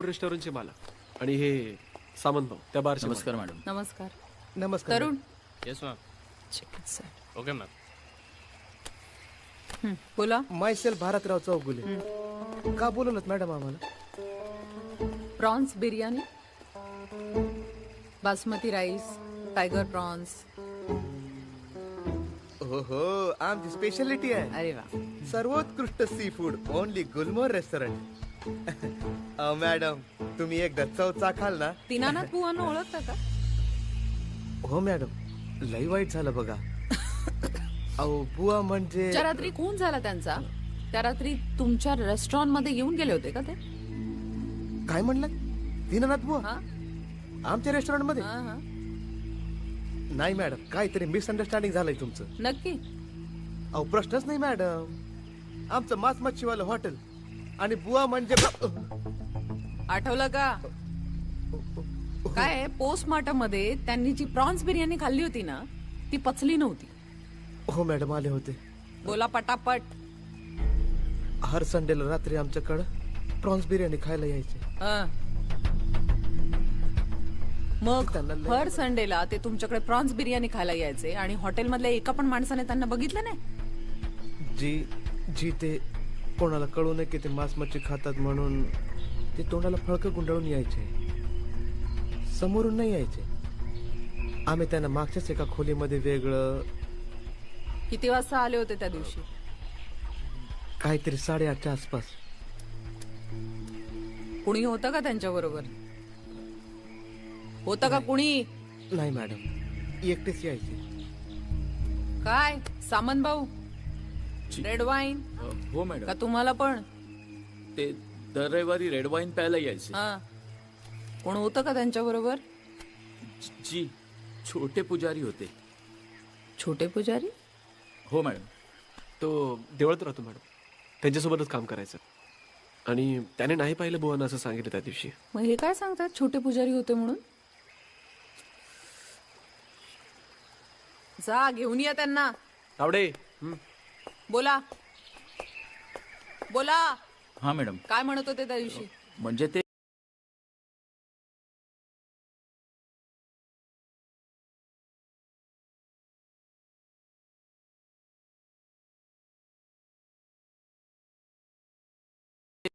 रेस्टॉरंटचे मालक आणि हे सामंत भाऊ त्या बारचे नमस्कार मॅडम. नमस्कार. नमस्कार तरुण yes ma'am. Chicken sir. Okay ma'am. बोला. मायसेल भारतराव चौगुले. का बोलवलं मॅडम आम्हाला? Prawns biryani, basmati rice, tiger prawns. हो आमची स्पेशालिटी आहे. अरे वा. सर्वोत्कृष्ट सी फूड ओनली गुलमोहर रेस्टॉरंट. मॅडम तुम्ही एकदा चव चाखाल ना. दीनानाथ बुवांना ओळखता का? हो मॅडम, लई वाईट झालं बघा. अहो बुवा म्हणजे ज्या रात्री खून झाला त्यांचा, त्या रात्री तुमच्या रेस्टॉरंट मध्ये येऊन गेले होते का ते? काय म्हणलं? दीनानाथ बुवा हा? आमच्या रेस्टॉरंट मध्ये? हा, हा. नाही मॅडम, काहीतरी मिसअंडरस्टँडिंग झालंय तुमचं. नक्की? अहो प्रश्नच नाही मॅडम. आमचं मांस मच्छीवालं हॉटेल आणि बुवा म्हणजे आठवलं का? काय पोस्टमार्टम मध्ये त्यांनी जी प्रॉन्स बिर्याणी खाल्ली होती ना, ती पचली नव्हती. हो मॅडम आले होते. बोला पटापट. हर संडेला रात्री आमच्याकडं प्रॉन्स बिर्याणी खायला यायचे. हा. मग त्यांना लय- हर संडेला ते तुमच्याकडे प्रॉन्स बिर्याणी खायला यायचे आणि हॉटेलमधल्या एका पण माणसाने त्यांना बघितलं नाही? जी ते कोणाला कळू नये की ते मांस मच्छी खातात म्हणून ते तोंडाला फळकं गुंडाळून यायचे. समोरून नाही यायचे. आम्ही त्यांना मागच्याच एका खोलीमध्ये वेगळं किती वाजता आले होते त्या दिवशी? काहीतरी 8:30च्या आसपास. कुणी होतं का त्यांच्या बरोबर? होतं का कुणी? नाही मॅडम, एकटेच यायचे. काय सामंत भाऊ, रेड वाईन हो मॅडम. का तुम्हाला पण? ते दर रविवारी रेड वाईन प्यायला यायचे. हा. कोण होतं का त्यांच्या बरोबर? जी छोटे पुजारी होते. छोटे पुजारी? हो मॅडम. तो देवळात राहतो मॅडम, त्यांच्यासोबतच काम करायचं. आणि त्याने नाही पाहिलं बुवांना असं सांगितलं त्या दिवशी. मग हे काय सांगतात छोटे पुजारी होते म्हणून? जा घेऊन या त्यांना. आवडे बोला बोला. हा मॅडम. काय म्हणत होते त्या दिवशी? म्हणजे ते